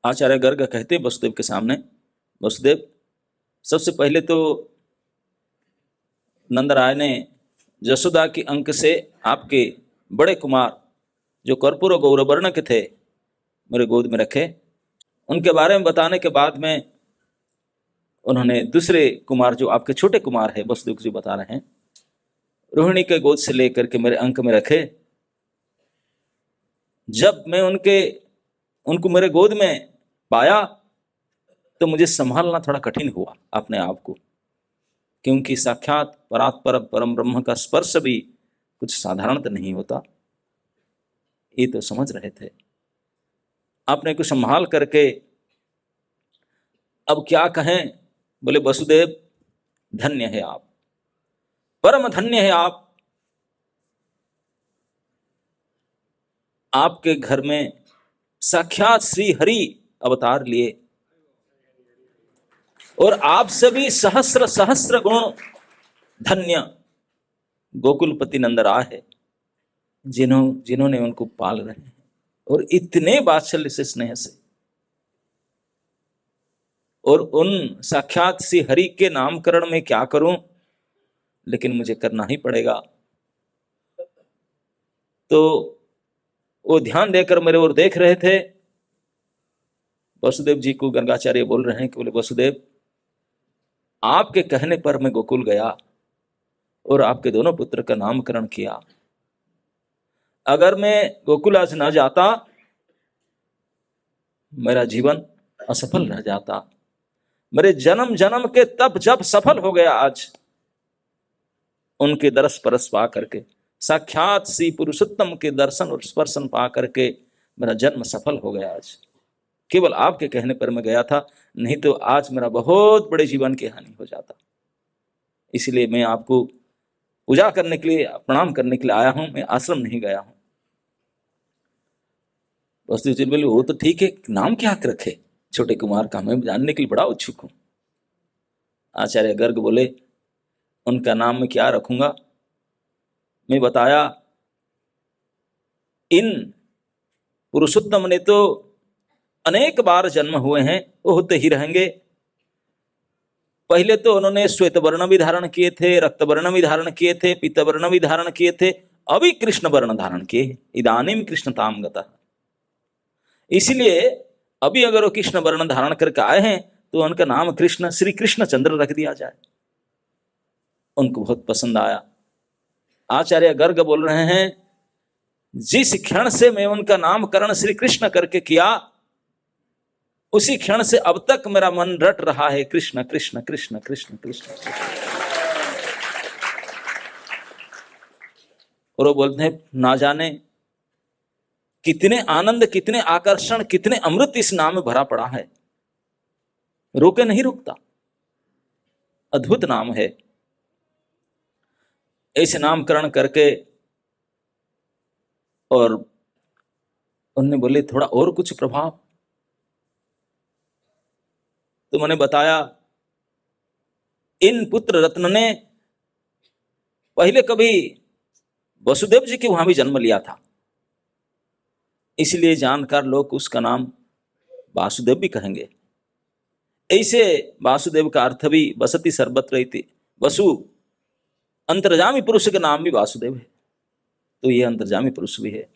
आचार्य गर्ग कहते वसुदेव के सामने, वसुदेव, सबसे पहले तो नंदराय ने यशोदा की अंक से आपके बड़े कुमार जो कर्पूर गौरवर्ण के थे मेरे गोद में रखे। उनके बारे में बताने के बाद में उन्होंने दूसरे कुमार जो आपके छोटे कुमार है वसुदेव जो बता रहे हैं, रोहिणी के गोद से लेकर के मेरे अंक में रखे। जब मैं उनको मेरे गोद में पाया तो मुझे संभालना थोड़ा कठिन हुआ अपने आप को, क्योंकि साक्षात परात्पर परम ब्रह्म का स्पर्श भी कुछ साधारण तो नहीं होता, ये तो समझ रहे थे। आपने को संभाल करके अब क्या कहें, बोले वसुदेव धन्य है आप, परम धन्य है आप। आपके घर में साक्षात श्री हरि अवतार लिए और आपसे भी सहस्र सहस्र गुण धन्य गोकुलपति नंदराय है, जिन्होंने उनको पाल रहे हैं और इतने वात्सल्य से स्नेह से। और उन साक्षात श्री हरि के नामकरण में क्या करूं, लेकिन मुझे करना ही पड़ेगा। तो वो ध्यान देकर मेरे ओर देख रहे थे। वसुदेव जी को गर्गाचार्य बोल रहे हैं कि बोले वसुदेव, आपके कहने पर मैं गोकुल गया और आपके दोनों पुत्र का नामकरण किया। अगर मैं गोकुल आज न जाता मेरा जीवन असफल रह जाता। मेरे जन्म जन्म के तप जब सफल हो गया आज उनके दरस परस पा करके, साक्षात श्री पुरुषोत्तम के दर्शन और स्पर्शन पा करके मेरा जन्म सफल हो गया आज। केवल आपके कहने पर मैं गया था, नहीं तो आज मेरा बहुत बड़े जीवन की हानि हो जाता। इसलिए मैं आपको पूजा करने के लिए, प्रणाम करने के लिए आया हूं, मैं आश्रम नहीं गया हूं। वसुदेव जी बोले वो तो ठीक है, नाम क्या रखे छोटे कुमार का, मैं जानने के लिए बड़ा उत्सुक हूं। आचार्य गर्ग बोले उनका नाम मैं क्या रखूंगा। मैं बताया इन पुरुषोत्तम ने तो अनेक बार जन्म हुए हैं, वो होते ही रहेंगे। पहले तो उन्होंने श्वेत वर्ण भी धारण किए थे, रक्त वर्ण भी धारण किए थे, पीत वर्ण भी धारण किए थे, अभी कृष्ण वर्ण धारण किए, इदानीम कृष्णताम गतः। इसलिए अभी अगर वो कृष्ण वर्ण धारण करके आए हैं तो उनका नाम कृष्ण, श्री कृष्ण चंद्र रख दिया जाए। उनको बहुत पसंद आया। आचार्य गर्ग बोल रहे हैं जिस क्षण से मैं उनका नामकरण श्री कृष्ण करके किया, उसी क्षण से अब तक मेरा मन रट रहा है कृष्ण कृष्ण कृष्ण कृष्ण कृष्ण। और वो बोलते हैं ना जाने कितने आनंद, कितने आकर्षण, कितने अमृत इस नाम में भरा पड़ा है, रोके नहीं रुकता। अद्भुत नाम है। ऐसे नामकरण करके और उन्होंने बोले थोड़ा और कुछ प्रभाव। तो मैंने बताया इन पुत्र रत्न ने पहले कभी वसुदेव जी के वहां भी जन्म लिया था, इसलिए जानकर लोग उसका नाम वासुदेव भी कहेंगे। ऐसे वासुदेव का अर्थ भी वसति सर्वत्र इति, वसु अंतर्जामी पुरुष का नाम भी वासुदेव है, तो ये अंतर्जामी पुरुष भी है।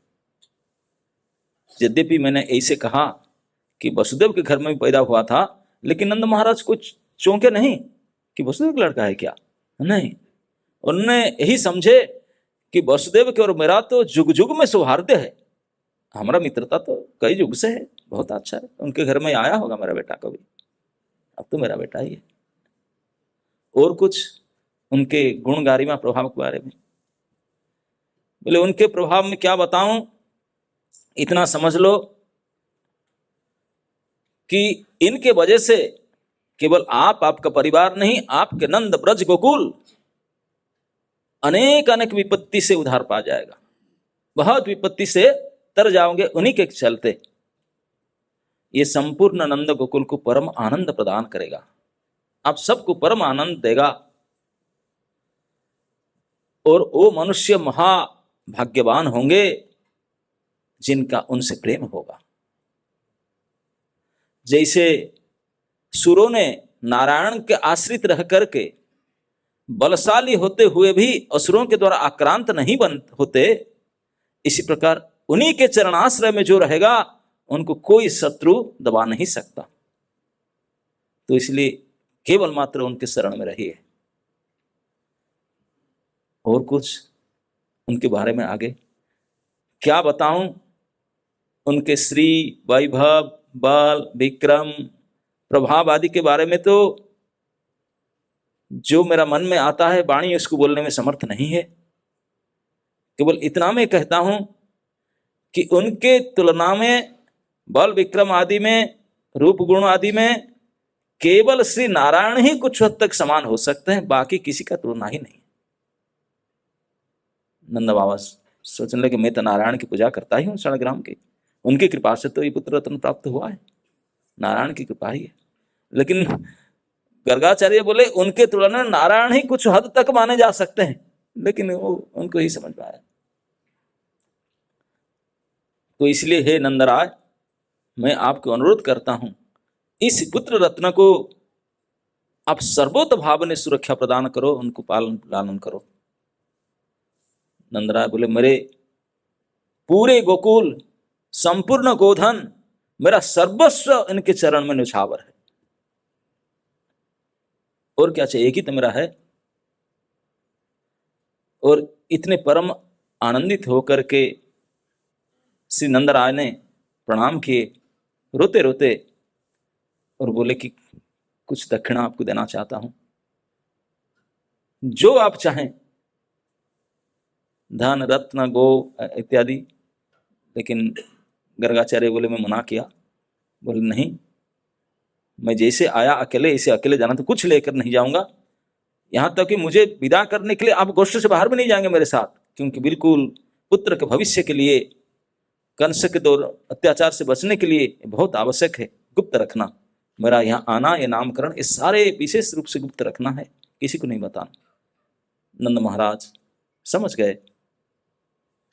यद्यपि मैंने ऐसे कहा कि वसुदेव के घर में भी पैदा हुआ था, लेकिन नंद महाराज कुछ चौंके नहीं कि वसुदेव का लड़का है क्या, नहीं। उन्होंने यही समझे कि वसुदेव के और मेरा तो जुग जुग में सौहार्द है, हमारा मित्रता तो कई युग से है, बहुत अच्छा है। उनके घर में आया होगा मेरा बेटा कभी, अब तो मेरा बेटा ही है। और कुछ उनके गुण गारिमा प्रभाव के बारे में बोले, उनके प्रभाव में क्या बताऊं, इतना समझ लो कि इनके वजह से केवल आप, आपका परिवार नहीं, आपके नंद ब्रज गोकुल अनेक अनेक विपत्ति से उधार पा जाएगा। बहुत विपत्ति से तर जाओगे उन्हीं के चलते। ये संपूर्ण नंद गोकुल को परम आनंद प्रदान करेगा, आप सबको परम आनंद देगा। और वो मनुष्य महाभाग्यवान होंगे जिनका उनसे प्रेम होगा। जैसे सुरों ने नारायण के आश्रित रह करके बलशाली होते हुए भी असुरों के द्वारा आक्रांत नहीं बन होते, इसी प्रकार उन्हीं के चरणाश्रय में जो रहेगा उनको कोई शत्रु दबा नहीं सकता। तो इसलिए केवल मात्र उनके शरण में रहिए। और कुछ उनके बारे में आगे क्या बताऊं? उनके श्री वैभव, बल, विक्रम, प्रभाव आदि के बारे में तो जो मेरा मन में आता है वाणी उसको बोलने में समर्थ नहीं है। केवल इतना मैं कहता हूं कि उनके तुलना में बल, विक्रम आदि में, रूप गुण आदि में केवल श्री नारायण ही कुछ हद तक समान हो सकते हैं, बाकी किसी का तुलना ही नहीं। नंद बाबा सोचने लगे मैं तो नारायण की पूजा करता ही हूँ शालग्राम की, उनकी कृपा से तो ये पुत्र रत्न प्राप्त हुआ है, नारायण की कृपा ही है। लेकिन गर्गाचार्य बोले उनके तुलना में नारायण ही कुछ हद तक माने जा सकते हैं, लेकिन वो उनको ही समझ में आया। तो इसलिए हे नंदराय, मैं आपको अनुरोध करता हूं इस पुत्र रत्न को आप सर्वोत भाव ने सुरक्षा प्रदान करो, उनको पालन लालन करो। नंदराय बोले मेरे पूरे गोकुल, संपूर्ण गोधन, मेरा सर्वस्व इनके चरण में न्यौछावर है, और क्या चाहिए, एक ही तो मेरा है। और इतने परम आनंदित होकर के श्री नंदराय ने प्रणाम किए रोते रोते, और बोले कि कुछ दक्षिणा आपको देना चाहता हूं, जो आप चाहें, धन, रत्न, गो इत्यादि। लेकिन गर्गाचार्य बोले मैं मना किया, बोले नहीं, मैं जैसे आया अकेले इसे अकेले जाना, तो कुछ लेकर नहीं जाऊंगा। यहां तक कि मुझे विदा करने के लिए आप गोष्ठ से बाहर भी नहीं जाएंगे मेरे साथ, क्योंकि बिल्कुल पुत्र के भविष्य के लिए, कंस के दौर अत्याचार से बचने के लिए बहुत आवश्यक है गुप्त रखना। मेरा यहाँ आना, ये नामकरण, ये सारे विशेष रूप से गुप्त रखना है, किसी को नहीं बताना। नंद महाराज समझ गए,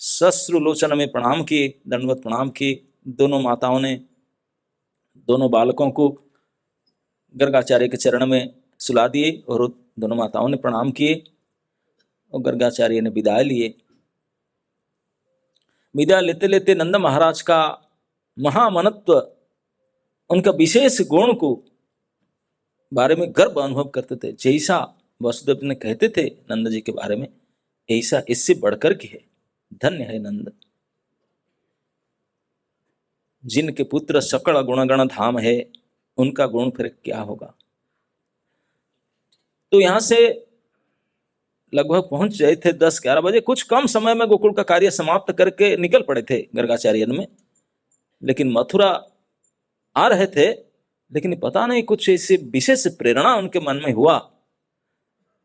सश्रुलोचन में प्रणाम किए, दंडवत प्रणाम किए। दोनों माताओं ने दोनों बालकों को गर्गाचार्य के चरण में सुला दिए, और दोनों माताओं ने प्रणाम किए, और गर्गाचार्य ने विदाई लिए। विदाई लेते लेते नंद महाराज का महामनत्व, उनका विशेष गुण को बारे में गर्व अनुभव करते थे। जैसा वसुदेव ने कहते थे नंद जी के बारे में, ऐसा इससे बढ़कर के है। धन्य है नंद, जिनके पुत्र सकल गुणगण धाम है, उनका गुण फिर क्या होगा। तो यहां से लगभग पहुंच गए थे 10-11 बजे, कुछ कम समय में गोकुल का कार्य समाप्त करके निकल पड़े थे गर्गाचार्य में। लेकिन मथुरा आ रहे थे, लेकिन पता नहीं कुछ ऐसी विशेष प्रेरणा उनके मन में हुआ,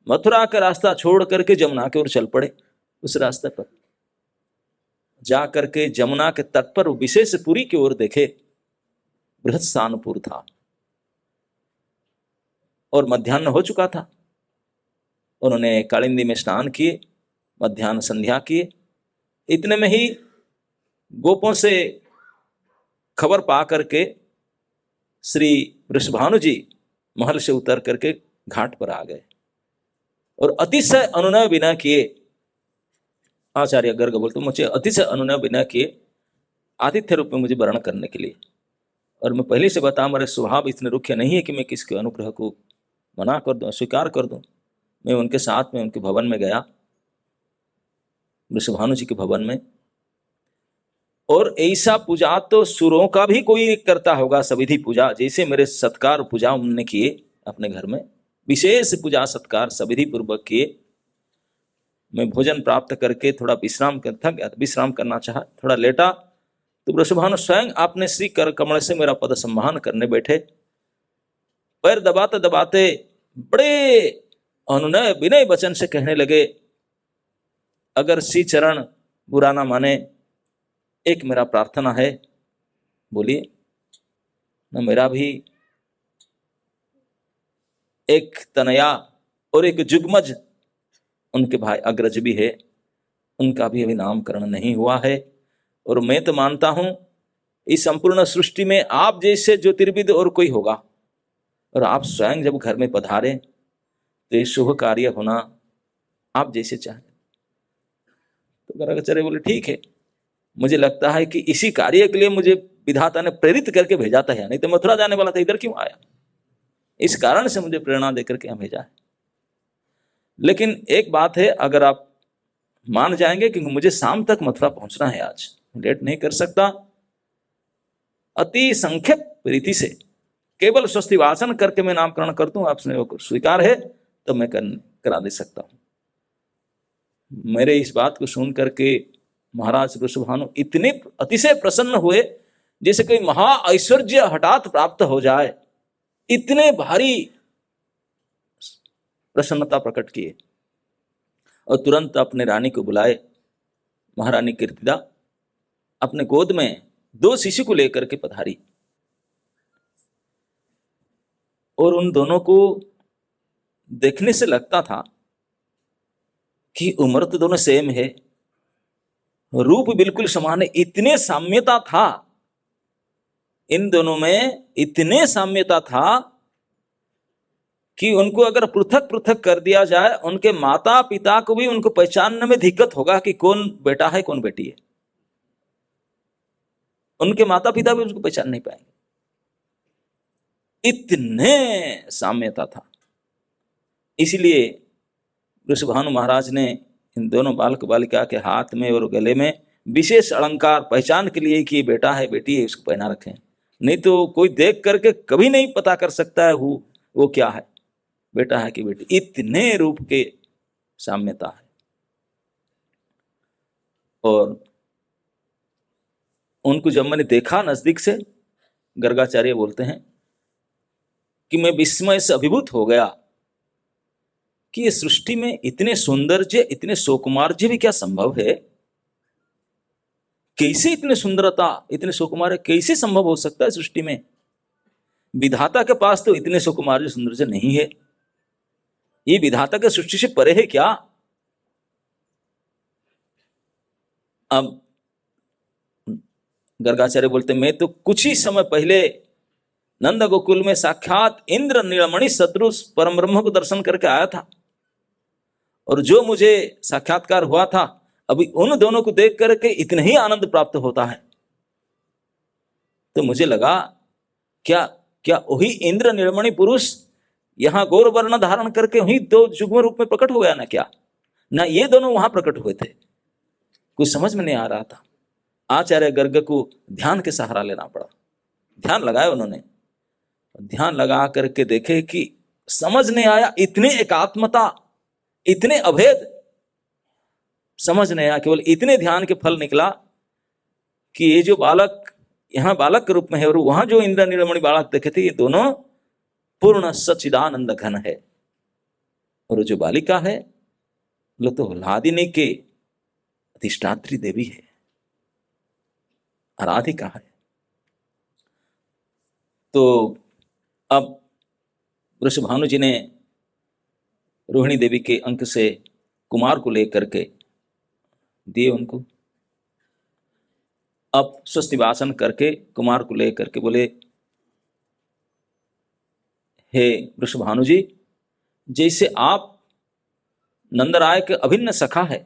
मथुरा का रास्ता छोड़ करके जमुना की ओर चल पड़े। उस रास्ते पर जा करके जमुना के तट पर विशेष पुरी की ओर देखे, बृहस्सानपुर था, और मध्याह्न हो चुका था। उन्होंने कालिंदी में स्नान किए, मध्याह्न संध्या किए। इतने में ही गोपों से खबर पा करके श्री वृषभानु जी महल से उतर करके घाट पर आ गए, और अतिशय अनुनय विनय किए। आचार्य गर्ग बोलते मुझे अतिशय अनुनय विनय किए आतिथ्य रूप में मुझे वर्ण करने के लिए। और मैं पहले से बता, मेरे स्वभाव इतने रुखे नहीं है कि मैं किसके अनुग्रह को मना कर दूं, स्वीकार कर दूं। मैं उनके साथ में उनके भवन में गया, वृषभानु जी के भवन में। और ऐसा पूजा तो सुरों का भी कोई करता होगा, सविधि पूजा, जैसे मेरे सत्कार पूजा उन्होंने किए अपने घर में, विशेष पूजा सत्कार सविधि पूर्वक किए। मैं भोजन प्राप्त करके थोड़ा विश्राम करना चाहा, थोड़ा लेटा, तो वृषभानु स्वयं आपने श्री कर कमल से मेरा पद सम्मान करने बैठे। पैर दबाते दबाते बड़े अनुनय विनय वचन से कहने लगे, अगर श्री चरण बुरा ना माने, एक मेरा प्रार्थना है। बोलिए। न मेरा भी एक तनया और एक जुगमज, उनके भाई अग्रज भी है, उनका भी अभी नामकरण नहीं हुआ है। और मैं तो मानता हूं इस संपूर्ण सृष्टि में आप जैसे ज्योतिर्विद और कोई होगा, और आप स्वयं जब घर में पधारे तो ये शुभ कार्य होना आप जैसे चाहें। तो गर्गाचार्य बोले ठीक है, मुझे लगता है कि इसी कार्य के लिए मुझे विधाता ने प्रेरित करके भेजा था, नहीं तो मथुरा जाने वाला था, इधर क्यों आया? इस कारण से मुझे प्रेरणा देकर के भेजा है। लेकिन एक बात है, अगर आप मान जाएंगे कि मुझे शाम तक मथुरा पहुंचना है, आज लेट नहीं कर सकता, अति संक्षेप रीति से केवल स्वस्ति वाचन करके मैं नामकरण कर दूं, आपने स्वीकार है तो मैं करा दे सकता हूं। मेरे इस बात को सुन करके महाराज वृषभानु इतने अतिशय प्रसन्न हुए जैसे कोई महा ऐश्वर्य हठात प्राप्त हो जाए, इतने भारी प्रसन्नता प्रकट किए और तुरंत अपने रानी को बुलाए। महारानी कीर्तिदा अपने गोद में 2 शिशु को लेकर के पधारी और उन दोनों को देखने से लगता था कि उम्र तो दोनों सेम है, रूप बिल्कुल समान है, इतने साम्यता था इन दोनों में, इतने साम्यता था कि उनको अगर पृथक पृथक कर दिया जाए, उनके माता पिता को भी उनको पहचानने में दिक्कत होगा कि कौन बेटा है कौन बेटी है। उनके माता पिता भी उसको पहचान नहीं पाएंगे, इतने साम्यता था। इसलिए वृषभानु महाराज ने इन दोनों बालक बालिका के हाथ में और गले में विशेष अलंकार पहचान के लिए कि ये बेटा है बेटी है, इसको पहना रखें, नहीं तो कोई देख करके कभी नहीं पता कर सकता है वो क्या है, बेटा है कि बेटी। इतने रूप के साम्यता है। और उनको जब मैंने देखा नजदीक से, गर्गाचार्य बोलते हैं कि मैं विस्मय से अभिभूत हो गया कि ये सृष्टि में इतने सौंदर्य, इतने सुकुमार्य भी क्या संभव है? कैसे इतने सुंदरता, इतने सुकुमार कैसे संभव हो सकता है सृष्टि में? विधाता के पास तो इतने सुकुमार्य सौंदर्य नहीं है, ये विधाता के सृष्टि से परे है क्या? अब गर्गाचार्य बोलते, मैं तो कुछ ही समय पहले नंद गोकुल में साक्षात इंद्र नीलमणि सदृश परम ब्रह्म को दर्शन करके आया था, और जो मुझे साक्षात्कार हुआ था, अभी उन दोनों को देख करके इतना ही आनंद प्राप्त होता है। तो मुझे लगा क्या क्या वही इंद्र नीलमणि पुरुष यहां गौर वर्ण धारण करके वही 2 युग्म रूप में प्रकट हो गया ना? क्या ना ये दोनों वहां प्रकट हुए थे? कुछ समझ में नहीं आ रहा था। आचार्य गर्ग को ध्यान के सहारा लेना पड़ा। ध्यान लगाया उन्होंने, ध्यान लगा करके देखे कि समझ नहीं आया, इतने एकात्मता, इतने अभेद समझ नहीं आया। केवल इतने ध्यान के फल निकला कि ये जो बालक यहां बालक के रूप में है और वहां जो इंद्र नीलमणि बालक देखे थे, ये दोनों पूर्ण सच्चिदानंद घन है। और जो बालिका है वो तो ह्लादिनी के अधिष्ठात्री देवी है, आराधिका है। तो अब वृषभानु जी ने रोहिणी देवी के अंक से कुमार को लेकर के दिए उनको। अब स्वस्ति वाचन करके कुमार को लेकर के बोले, हे वृषभानु जी, जैसे आप नंदराय के अभिन्न सखा है,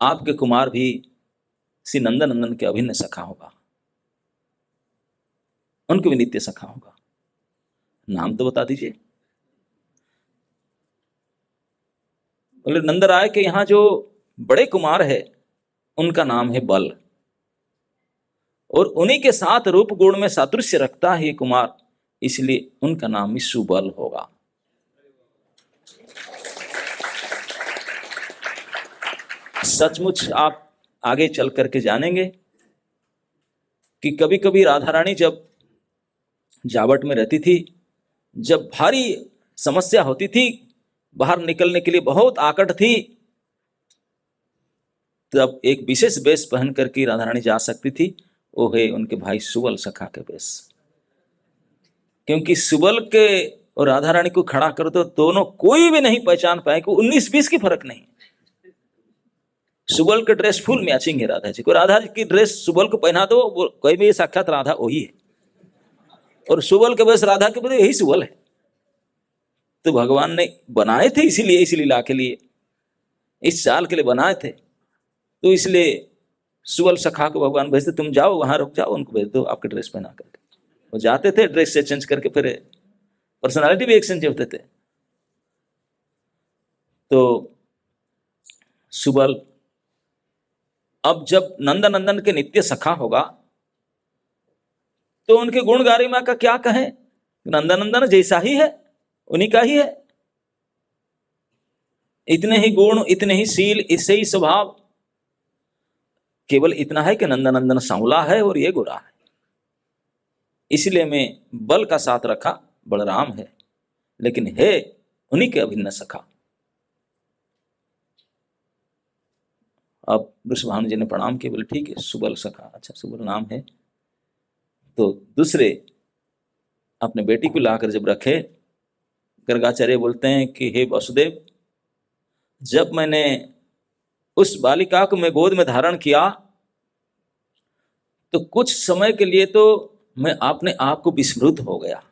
आपके कुमार भी श्री नंदन के अभिन्न सखा होगा, उनके भी नित्य सखा होगा। नाम तो बता दीजिए। बोले, नंदराय के यहां जो बड़े कुमार है उनका नाम है बल, और उन्हीं के साथ रूप गुण में सादृश्य रखता है ये कुमार, इसलिए उनका नाम भी सुबल होगा। सचमुच आप आगे चल करके जानेंगे कि कभी कभी राधा रानी जब जावट में रहती थी, जब भारी समस्या होती थी, बाहर निकलने के लिए बहुत आकट थी, तब एक विशेष वेश पहन करके राधा रानी जा सकती थी, वो है उनके भाई सुबल सखा के वेश। क्योंकि सुबल के और राधा रानी को खड़ा कर दो, दोनों कोई भी नहीं पहचान पाए, को 19-20 की फर्क नहीं। सुबल का ड्रेस फुल मैचिंग है राधा जी को। राधा जी की ड्रेस सुबल को पहना दो, वो कोई भी साक्षात राधा वही है, और सुबल के बस राधा के बस यही सुबल है। तो भगवान ने बनाए थे इसीलिए, इस लीला के लिए, इस चाल के लिए बनाए थे। तो इसलिए सुबल सखा को भगवान भेजते, तुम जाओ वहां रुक जाओ, उनको भेज दो आपके ड्रेस पहना करके। वो जाते थे, ड्रेस से चेंज करके, फिर पर्सनालिटी भी एक्सचेंज होते थे। तो सुबल अब जब नंदनंदन के नित्य सखा होगा तो उनके गुण गारिमा का क्या कहें। नंदनंदन जैसा ही है, उन्हीं का ही है, इतने ही गुण, इतने ही शील, इससे ही स्वभाव। केवल इतना है कि नंदनंदन सांवला है और ये गोरा है, इसलिए मैं बल का साथ रखा, बलराम है, लेकिन है उन्हीं के अभिन्न सखा। अब वृषभानु जी ने प्रणाम किया, बोले ठीक है सुबल सखा, अच्छा सुबल नाम है। तो दूसरे अपने बेटी को लाकर जब रखे, गर्गाचार्य बोलते हैं कि हे वसुदेव, जब मैंने उस बालिका को मैं गोद में धारण किया तो कुछ समय के लिए तो मैं अपने आप को विस्मृत हो गया,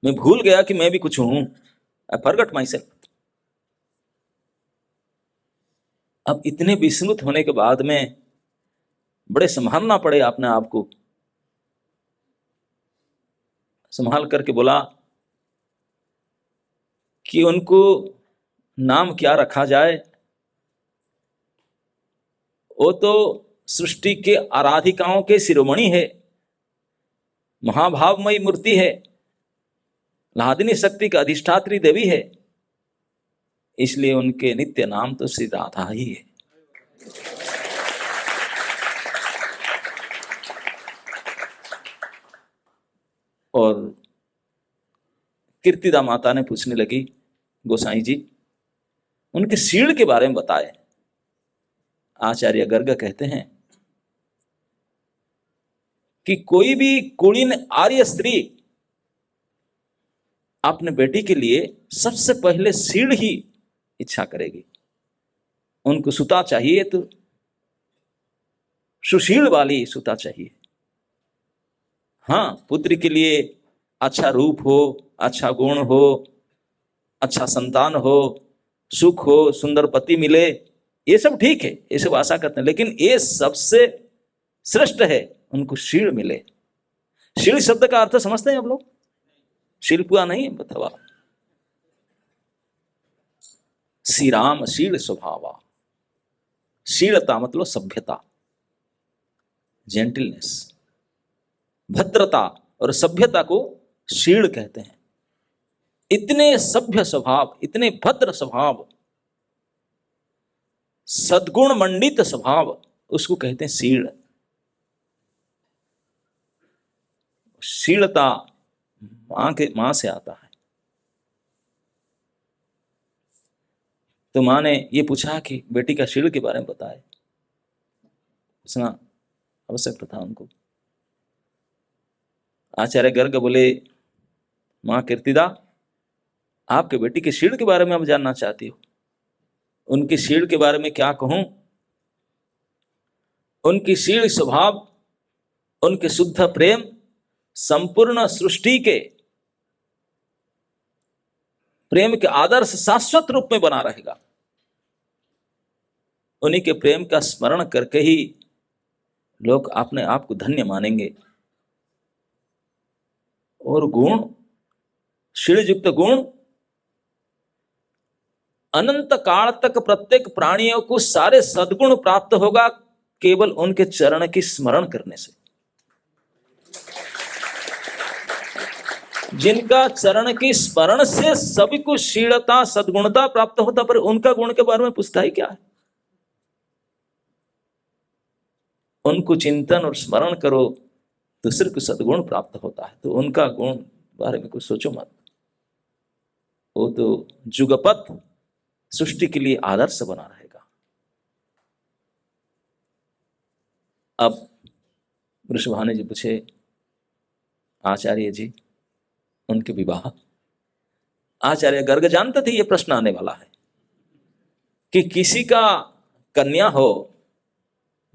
मैं भूल गया कि मैं भी कुछ हूं, आई फॉरगॉट माई सेल्फ। अब इतने विस्मृत होने के बाद में बड़े संभालना पड़े अपने आप को, संभाल करके बोला कि उनको नाम क्या रखा जाए। वो तो सृष्टि के आराधिकाओं के शिरोमणि है, महाभावमयी मूर्ति है, लादिनी शक्ति का अधिष्ठात्री देवी है, इसलिए उनके नित्य नाम तो श्री राधा ही है। और कीर्तिदा माता ने पूछने लगी, गोसाई जी उनके शील के बारे में बताए। आचार्य गर्ग कहते हैं कि कोई भी कुलीन आर्य स्त्री अपने बेटी के लिए सबसे पहले शील ही इच्छा करेगी। उनको सुता चाहिए तो सुशील वाली सुता चाहिए। हाँ, पुत्री के लिए अच्छा रूप हो, अच्छा गुण हो, अच्छा संतान हो, सुख हो, सुंदर पति मिले, ये सब ठीक है, ये सब आशा करते हैं, लेकिन ये सबसे श्रेष्ठ है उनको शील मिले। शील शब्द का अर्थ समझते हैं आप लोग? शिल्पुआ नहीं बतवा, श्री राम शील स्वभावा। शीलता मतलब सभ्यता, जेंटलनेस, भद्रता और सभ्यता को शील कहते हैं। इतने सभ्य स्वभाव, इतने भद्र स्वभाव, सद्गुण मंडित स्वभाव, उसको कहते हैं शील। शीलता मां से आता है। तो मां ने ये पूछा कि बेटी का शील के बारे में बताए, पूछना आवश्यक था उनको। आचार्य गर्ग बोले, मां कीर्तिदा, आपके बेटी के शील के बारे में आप जानना चाहती हो? उनकी शील के बारे में क्या कहूं? उनकी शील स्वभाव, उनके शुद्ध प्रेम संपूर्ण सृष्टि के प्रेम के आदर्श शाश्वत रूप में बना रहेगा। उन्हीं के प्रेम का स्मरण करके ही लोग अपने आप को धन्य मानेंगे। और गुण, शील युक्त गुण अनंत काल तक प्रत्येक प्राणियों को सारे सद्गुण प्राप्त होगा केवल उनके चरण की स्मरण करने से। जिनका चरण की स्मरण से सभी को शीलता सद्गुणता प्राप्त होता, पर उनका गुण के बारे में पूछता ही क्या है? उनको चिंतन और स्मरण करो तो सिर्फ सद्गुण प्राप्त होता है। तो उनका गुण बारे में कुछ सोचो मत, वो तो जुगपथ सृष्टि के लिए आदर्श बना रहेगा। अब वृषभानु जी पूछे, आचार्य जी उनके विवाह? आचार्य गर्ग जानते थे ये प्रश्न आने वाला है कि किसी का कन्या हो,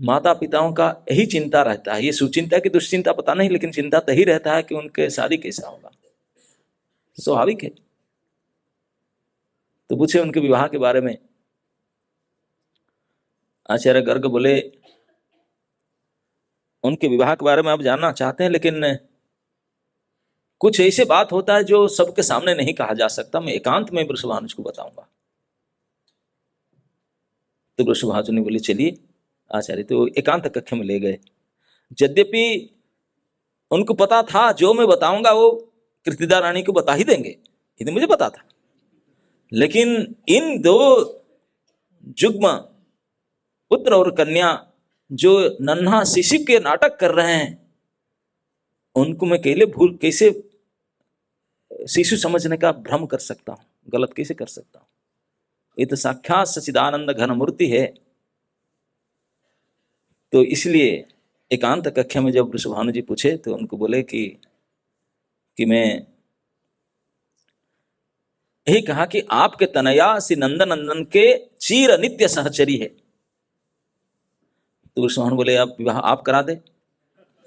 माता पिताओं का यही चिंता रहता है, ये सुचिंता की दुश्चिंता पता नहीं, लेकिन चिंता तो ही रहता है कि उनके शादी कैसा होगा, स्वाभाविक है। तो पूछे उनके विवाह के बारे में। आचार्य गर्ग बोले उनके विवाह के बारे में आप जानना चाहते हैं, लेकिन कुछ ऐसे बात होता है जो सबके सामने नहीं कहा जा सकता, मैं एकांत में वृषभानुज को बताऊंगा। तो वृषभानु ने बोले चलिए आचार्य। तो एकांत कक्ष में ले गए। यद्यपि उनको पता था जो मैं बताऊंगा वो कृतिदा रानी को बता ही देंगे, ये तो मुझे पता था, लेकिन इन दो जुग्म पुत्र और कन्या जो नन्हा शिशु के नाटक कर रहे हैं, उनको मैं कैसे शिशु समझने का भ्रम कर सकता हूं, गलत कैसे कर सकता हूं? ये तो साक्षात सच्चिदानंद घन मूर्ति है। तो इसलिए एकांत कक्ष में जब वृषभानु जी पूछे तो उनको बोले कि मैं यही कहा कि आपके तनया श्री नंदन के चीर नित्य सहचरी है। तो वृषभानु बोले आप विवाह आप करा दे।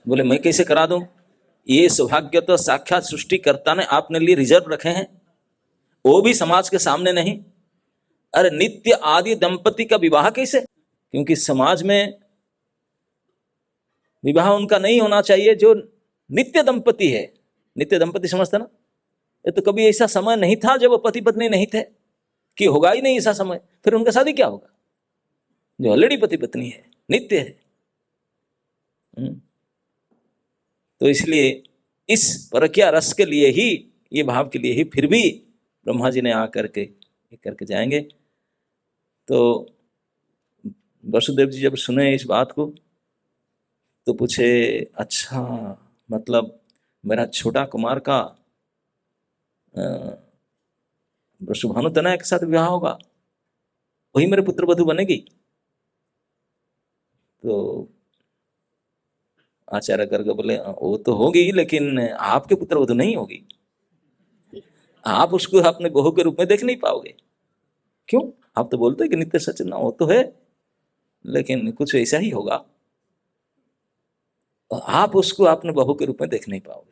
बोले मैं कैसे करा दूं, ये सौभाग्य तो साक्षात सृष्टिकर्ता ने आपने लिए रिजर्व रखे हैं, वो भी समाज के सामने नहीं। अरे नित्य आदि दंपति का विवाह कैसे? क्योंकि समाज में विवाह उनका नहीं होना चाहिए जो नित्य दंपति है। नित्य दंपति समझते ना, ये तो कभी ऐसा समय नहीं था जब वो पति पत्नी नहीं थे, कि होगा ही नहीं ऐसा समय, फिर उनका शादी क्या होगा? जो ऑलरेडी पति पत्नी है, नित्य है। तो इसलिए इस परक्या रस के लिए ही, ये भाव के लिए ही फिर भी ब्रह्मा जी ने आकर के करके जाएंगे। तो वसुदेव जी जब सुने इस बात को तो पूछे अच्छा, मतलब मेरा छोटा कुमार का वृषभानु तनया के साथ विवाह होगा, वही मेरे पुत्र वधु बनेगी? तो आचार्य गर्ग बोले वो तो होगी, लेकिन आपके पुत्र वधु नहीं होगी, आप उसको अपने बहू के रूप में देख नहीं पाओगे। क्यों? आप तो बोलते हैं कि नित्य सचिन, वो तो है, लेकिन कुछ ऐसा ही होगा, आप उसको अपने बहू के रूप में देख नहीं पाओगे।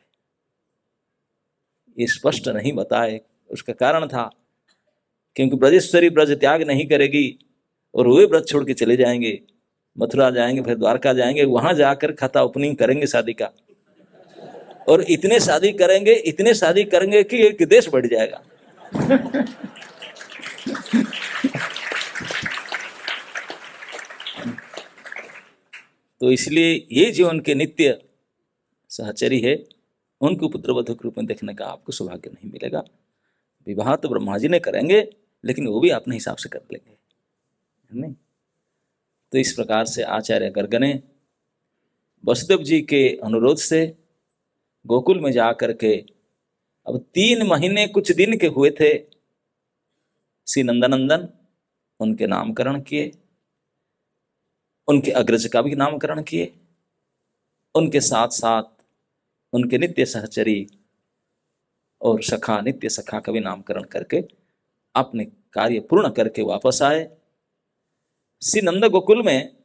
ये स्पष्ट नहीं बताए। उसका कारण था क्योंकि ब्रजेश्वरी ब्रज त्याग नहीं करेगी और वे ब्रज छोड़ के चले जाएंगे, मथुरा जाएंगे, फिर द्वारका जाएंगे, वहां जाकर खाता ओपनिंग करेंगे शादी का, और इतने शादी करेंगे कि एक देश बढ़ जाएगा। तो इसलिए ये जो उनके नित्य सहचरी है, उनको पुत्रवधू के रूप में देखने का आपको सौभाग्य नहीं मिलेगा। विवाह तो ब्रह्मा जी ने करेंगे, लेकिन वो भी अपने हिसाब से कर लेंगे, नहीं? तो इस प्रकार से आचार्य गर्ग ने वसुदेव जी के अनुरोध से गोकुल में जाकर के, अब 3 महीने कुछ दिन के हुए थे, श्री नंदनंदन उनके नामकरण किए, उनके अग्रज का भी नामकरण किए, उनके साथ साथ उनके नित्य सहचरी और सखा, नित्य सखा का भी नामकरण करके अपने कार्य पूर्ण करके वापस आए। श्री नंद गोकुल में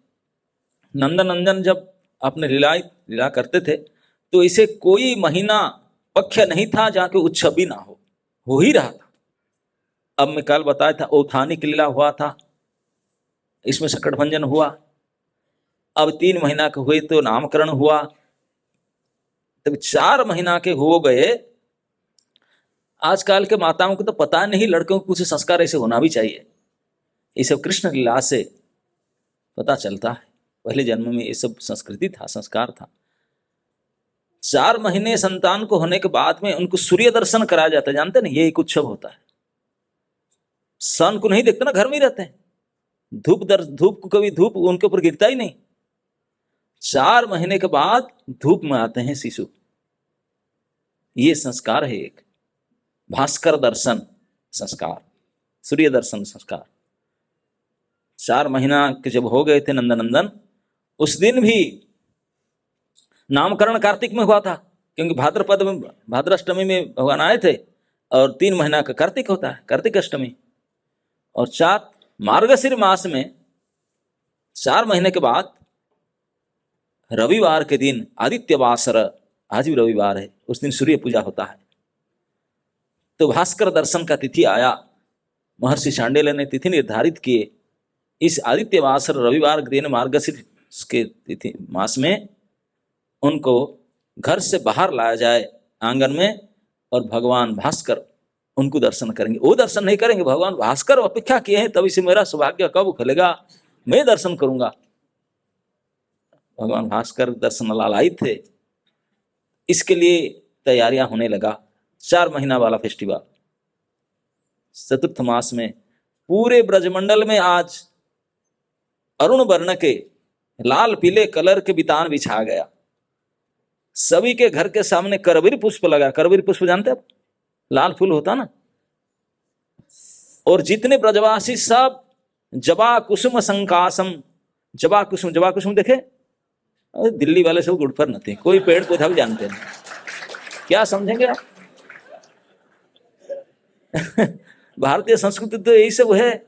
नंदनंदन जब अपने लीला करते थे तो इसे कोई महीना पक्ष नहीं था जहाँ के उत्सव भी ना हो ही रहा था। अब मैं कल बताया था औथानिक लीला हुआ था, इसमें सकटभंजन हुआ, अब 3 महीना के हुए तो नामकरण हुआ, तब 4 महीना के हो गए। आजकल के माताओं को तो पता नहीं, लड़कों को कुछ संस्कार ऐसे होना भी चाहिए, ये सब कृष्ण लीला से पता चलता है। पहले जन्म में ये सब संस्कृति था, संस्कार था। 4 महीने संतान को होने के बाद में उनको सूर्य दर्शन कराया जाता है, जानते नहीं? ये एक उत्सव होता है। सन को नहीं देखते ना, घर में ही रहते हैं, धूप को कभी धूप उनके ऊपर गिरता ही नहीं। 4 महीने के बाद धूप में आते हैं शिशु, ये संस्कार है एक भास्कर दर्शन संस्कार, सूर्य दर्शन संस्कार। 4 महीना के जब हो गए थे नंदनंदन, उस दिन भी नामकरण कार्तिक में हुआ था, क्योंकि भाद्रपद में, भाद्राष्टमी में भगवान आए थे, और 3 महीना का कार्तिक होता है, कार्तिक अष्टमी। और 4 मार्गशीर मास में 4 महीने के बाद रविवार के दिन आदित्य वासर, आज भी रविवार है, उस दिन सूर्य पूजा होता है। तो भास्कर दर्शन का तिथि आया, महर्षि शांडिल्य ने तिथि निर्धारित किए, इस आदित्य वासर रविवार के दिन मार्गशीर्ष के तिथि मास में उनको घर से बाहर लाया जाए आंगन में, और भगवान भास्कर उनको दर्शन करेंगे। वो दर्शन नहीं करेंगे, भगवान भास्कर अपेक्षा किए हैं, तभी से मेरा सौभाग्य कब खुलेगा, मैं दर्शन करूंगा। भगवान भास्कर दर्शन लालायित थे, इसके लिए तैयारियां होने लगा। 4 महीना वाला फेस्टिवल चतुर्थ मास में पूरे ब्रजमंडल में आज अरुण वर्ण के लाल पीले कलर के बितान बिछा गया। सभी के घर के सामने करवीर पुष्प लगा। करवीर पुष्प जानते हैं, लाल फूल होता ना। और जितने ब्रजवासी सब जबा कुसुम संकासम, जबा कुसुम देखे, दिल्ली वाले सब गुड़ पर नहीं, कोई पेड़ पौधा भी जानते नहीं, क्या समझेंगे आप? भारतीय संस्कृति तो यही सब है,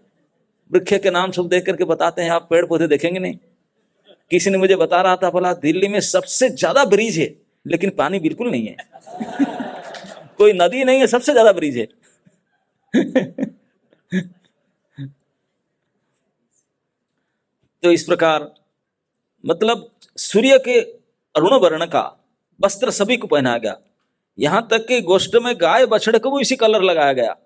वृक्ष के नाम सब देख करके बताते हैं, आप पेड़ पौधे देखेंगे नहीं। किसी ने मुझे बता रहा था, बोला दिल्ली में सबसे ज्यादा ब्रिज है लेकिन पानी बिल्कुल नहीं है। कोई नदी नहीं है, सबसे ज्यादा ब्रिज है। तो इस प्रकार मतलब सूर्य के अरुण वर्ण का वस्त्र सभी को पहनाया गया, यहां तक कि गोष्ठ में गाय बछड़े को भी इसी कलर लगाया गया।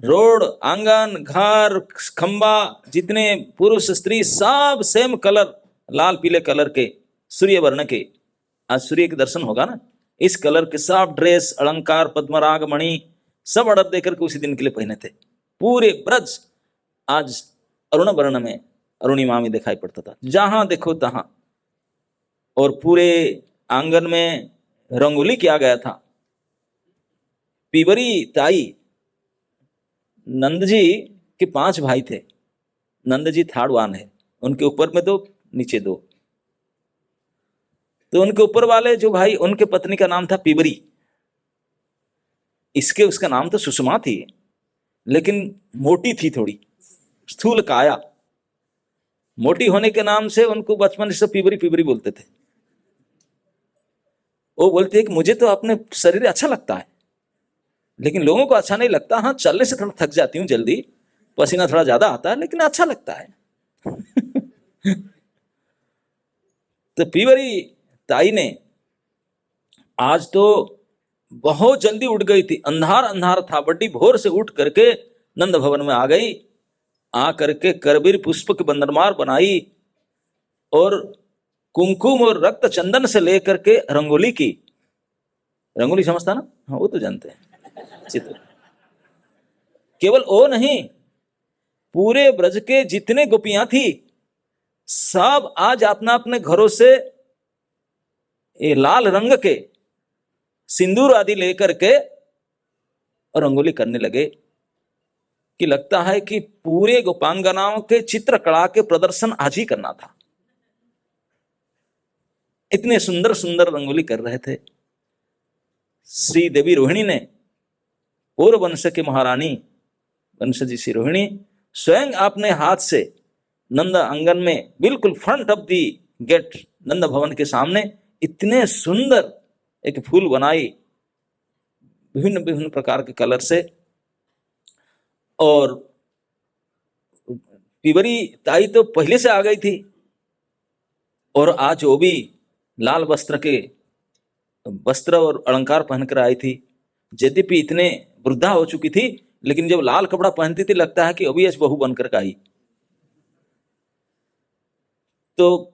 रोड, आंगन, घर, खंबा, जितने पुरुष स्त्री सब सेम कलर, लाल पीले कलर के सूर्य वर्ण के। आज सूर्य के दर्शन होगा ना, इस कलर के सब ड्रेस, अलंकार, पद्मराग, मणि सब ऑर्डर देकर के उसी दिन के लिए पहने थे। पूरे ब्रज आज अरुण वर्ण में, अरुणिमा में दिखाई पड़ता था, जहां देखो तहां। और पूरे आंगन में रंगोली किया गया था। पीवरी ताई, नंद जी के 5 भाई थे, नंद जी थर्ड वन है, उनके ऊपर में 2, नीचे 2। तो उनके ऊपर वाले जो भाई, उनके पत्नी का नाम था पीवरी। इसके उसका नाम तो सुषमा थी, लेकिन मोटी थी, थोड़ी स्थूल काया। मोटी होने के नाम से उनको बचपन से पीवरी पीवरी बोलते थे। वो बोलते हैं कि मुझे तो अपने शरीर अच्छा लगता है, लेकिन लोगों को अच्छा नहीं लगता। हाँ, चलने से थोड़ा थक जाती हूँ जल्दी, पसीना थोड़ा ज्यादा आता है, लेकिन अच्छा लगता है। तो पीवरी ताई ने आज तो बहुत जल्दी उठ गई थी, अंधार अंधार था, बड़ी भोर से उठ करके नंद भवन में आ गई। आ करके करबीर पुष्प की बंदरमार बनाई और कुमकुम और रक्त चंदन से लेकर के रंगोली की। रंगोली समझता ना? हाँ, वो तो जानते हैं। चित्र केवल वो नहीं, पूरे ब्रज के जितने गोपियां थी सब आज अपना अपने घरों से ये लाल रंग के सिंदूर आदि लेकर के रंगोली करने लगे, कि लगता है कि पूरे गोपांगनाओं के चित्रकला के प्रदर्शन आज ही करना था। इतने सुंदर सुंदर रंगोली कर रहे थे। श्री देवी रोहिणी ने, पूर्व वंश के महारानी वंशजी श्री रोहिणी, स्वयं अपने हाथ से नंद आंगन में बिल्कुल फ्रंट ऑफ दी गेट, नंद भवन के सामने इतने सुंदर एक फूल बनाई, विभिन्न विभिन्न प्रकार के कलर से। और पीवरी ताई तो पहले से आ गई थी, और आज वो भी लाल वस्त्र और अलंकार पहनकर आई थी। यद्यपि इतने वृद्धा हो चुकी थी, लेकिन जब लाल कपड़ा पहनती थी लगता है कि अभी आज बहू बनकर आई। तो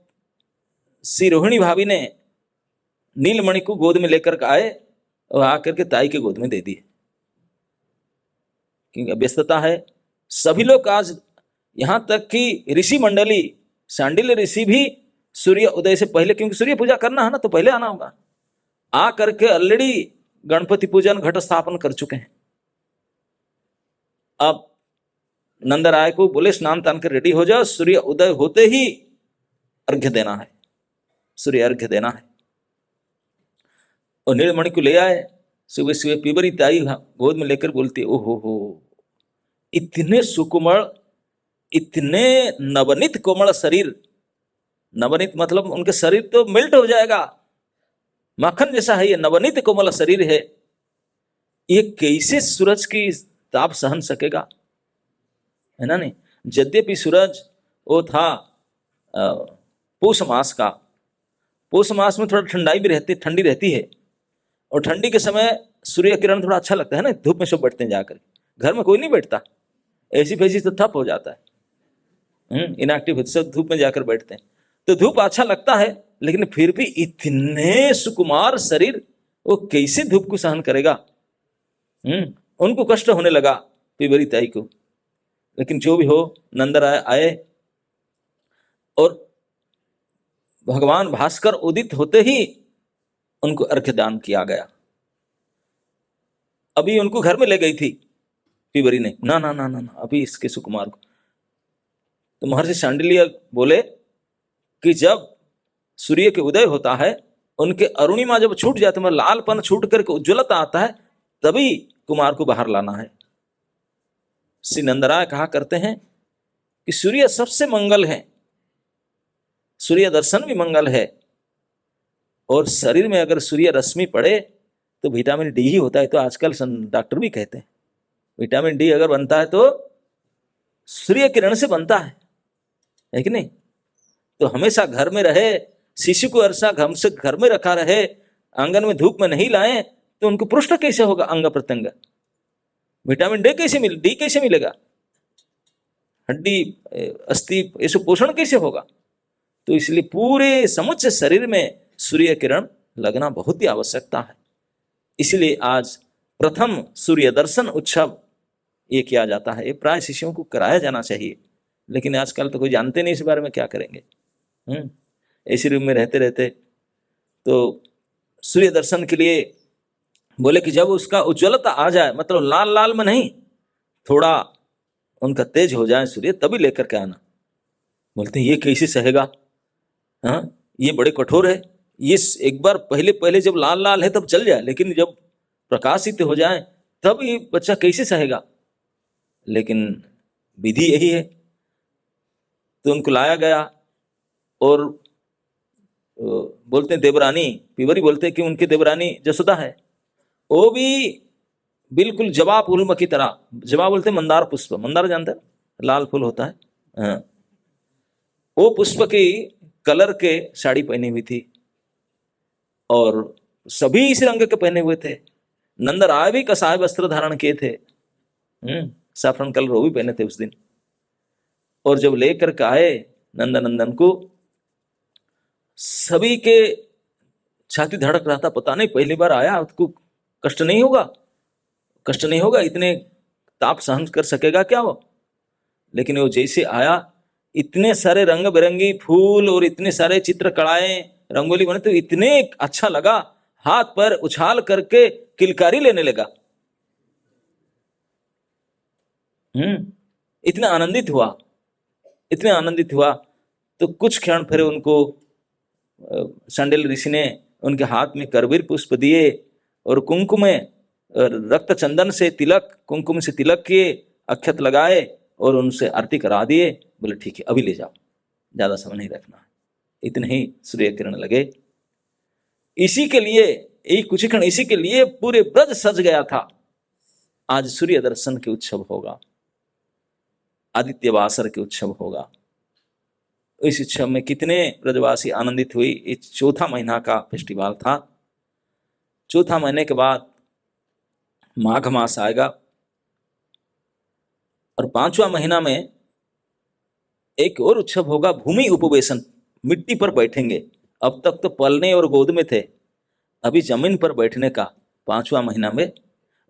श्री रोहिणी भाभी ने नीलमणि को गोद में लेकर के आए और आकर के ताई के गोद में दे दिए, क्योंकि व्यस्तता है। सभी लोग आज, यहां तक कि ऋषि मंडली, शांडिल्य ऋषि भी सूर्य उदय से पहले, क्योंकि सूर्य पूजा करना है ना, तो पहले आना होगा, आ करके ऑलरेडी गणपति पूजन घट स्थापन कर चुके हैं। अब नंदराय को बोले स्नान तान कर रेडी हो जाओ, सूर्य उदय होते ही अर्घ्य देना है, सूर्य अर्घ्य देना है। और नीलमणि को ले आए। सुबह सुबह पीवरी ताई गोद में लेकर बोलती, ओहो हो, इतने सुकुमार इतने नवनीत कोमल शरीर, नवनीत मतलब उनके शरीर तो मेल्ट हो जाएगा, माखन जैसा है ये नवनीत कोमल शरीर है, ये कैसे सूरज की ताप सहन सकेगा, है ना नहीं। यद्यपि सूरज वो था पौष मास का, पौष मास में थोड़ा ठंडाई भी रहती, ठंडी रहती है, और ठंडी के समय सूर्य किरण थोड़ा अच्छा लगता है ना, धूप में सब बैठते हैं जाकर, घर में कोई नहीं बैठता, ऐसी फैसी तो ठप हो जाता है, इनएक्टिव सब धूप में जाकर बैठते हैं, तो धूप अच्छा लगता है, लेकिन फिर भी इतने सुकुमार शरीर वो कैसे धूप को सहन करेगा। उनको कष्ट होने लगा पीवरी ताई को, लेकिन जो भी हो नंदराय आए और भगवान भास्कर उदित होते ही उनको अर्घ्य दान किया गया। अभी उनको घर में ले गई थी पीवरी ने, ना ना ना ना, ना अभी इसके सुकुमार को, तो महर्षि शांडिल्य बोले कि जब सूर्य के उदय होता है, उनके अरुणिमा जब छूट जाते हैं, लालपन छूट करके उज्ज्वलता आता है, तभी कुमार को बाहर लाना है। श्री नंदराय कहा करते हैं कि सूर्य सबसे मंगल है, सूर्य दर्शन भी मंगल है, और शरीर में अगर सूर्य रश्मि पड़े तो विटामिन डी ही होता है, तो आजकल डॉक्टर भी कहते हैं विटामिन डी अगर बनता है तो सूर्य किरण से बनता है कि नहीं। तो हमेशा घर में रहे, शिशु को अर्षा घर में रखा रहे, आंगन में धूप में नहीं लाए तो उनको पृष्ठ कैसे होगा, अंग प्रत्यंग, विटामिन डी कैसे मिलेगा, हड्डी अस्थि ऐसे पोषण कैसे होगा। तो इसलिए पूरे समुच्च शरीर में सूर्य किरण लगना बहुत ही आवश्यकता है। इसलिए आज प्रथम सूर्य दर्शन उत्सव ये किया जाता है, ये प्राय शिष्यों को कराया जाना चाहिए, लेकिन आजकल तो कोई जानते नहीं इस बारे में, क्या करेंगे। ऐसी रूम में रहते रहते तो सूर्य दर्शन के लिए बोले कि जब उसका उज्ज्वलता आ जाए, मतलब लाल लाल में नहीं, थोड़ा उनका तेज हो जाए सूर्य, तभी लेकर के आना। बोलते हैं ये कैसे सहेगा, हाँ ये बड़े कठोर है, ये एक बार पहले पहले जब लाल लाल है तब चल जाए, लेकिन जब प्रकाशित हो जाए तब ये बच्चा कैसे सहेगा। लेकिन विधि यही है। तो उनको लाया गया और बोलते हैं देवरानी, पीवरी बोलते हैं कि उनकी देवरानी जसोदा है, वो भी बिल्कुल जवा फूल की तरह, जवा बोलते हैं मंदार पुष्प, मंदार जानते हैं लाल फूल होता है, हाँ। वो पुष्प की कलर के साड़ी पहनी हुई थी और सभी इस रंग के पहने हुए थे। नंदराय भी कसाय वस्त्र धारण किए थे, सैफरन कलर वो भी पहने थे उस दिन। और जब लेकर के आए नंदनंदन को, सभी के छाती धड़क रहा था, पता नहीं पहली बार आया उसको कष्ट नहीं होगा, कष्ट नहीं होगा, इतने ताप सहन कर सकेगा क्या वो। लेकिन वो जैसे आया, इतने सारे रंग बिरंगी फूल और इतने सारे चित्र कड़ाए रंगोली बने, तो इतने अच्छा लगा, हाथ पर उछाल करके किलकारी लेने लगा, इतना आनंदित हुआ, इतने आनंदित हुआ। तो कुछ क्षण फिर उनको शांडिल्य ऋषि ने उनके हाथ में करवीर पुष्प दिए और कुंकुम रक्त चंदन से तिलक, कुंकुम से तिलक किए, अक्षत लगाए और उनसे आरती करा दिए। बोले ठीक है अभी ले जाओ, ज्यादा समय नहीं रखना। इतने ही सूर्य किरण लगे। इसी के लिए, एक कुछ क्षण इसी के लिए पूरे ब्रज सज गया था। आज सूर्य दर्शन के उत्सव होगा, आदित्य वासर के उत्सव होगा। इस उत्सव में कितने ब्रजवासी आनंदित हुई। इस चौथा महीना का फेस्टिवल था। चौथा महीने के बाद माघ मास आएगा और पांचवा महीना में एक और उत्सव होगा, भूमि उपवेशन। मिट्टी पर बैठेंगे। अब तक तो पलने और गोद में थे, अभी जमीन पर बैठने का पांचवा महीना में,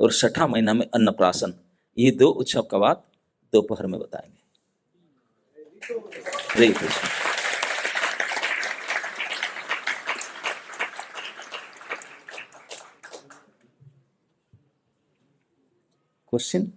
और छठा महीना में अन्नप्राशन। ये दो उत्सव का बात दोपहर में बताएंगे। हरे कृष्ण। क्वेश्चन।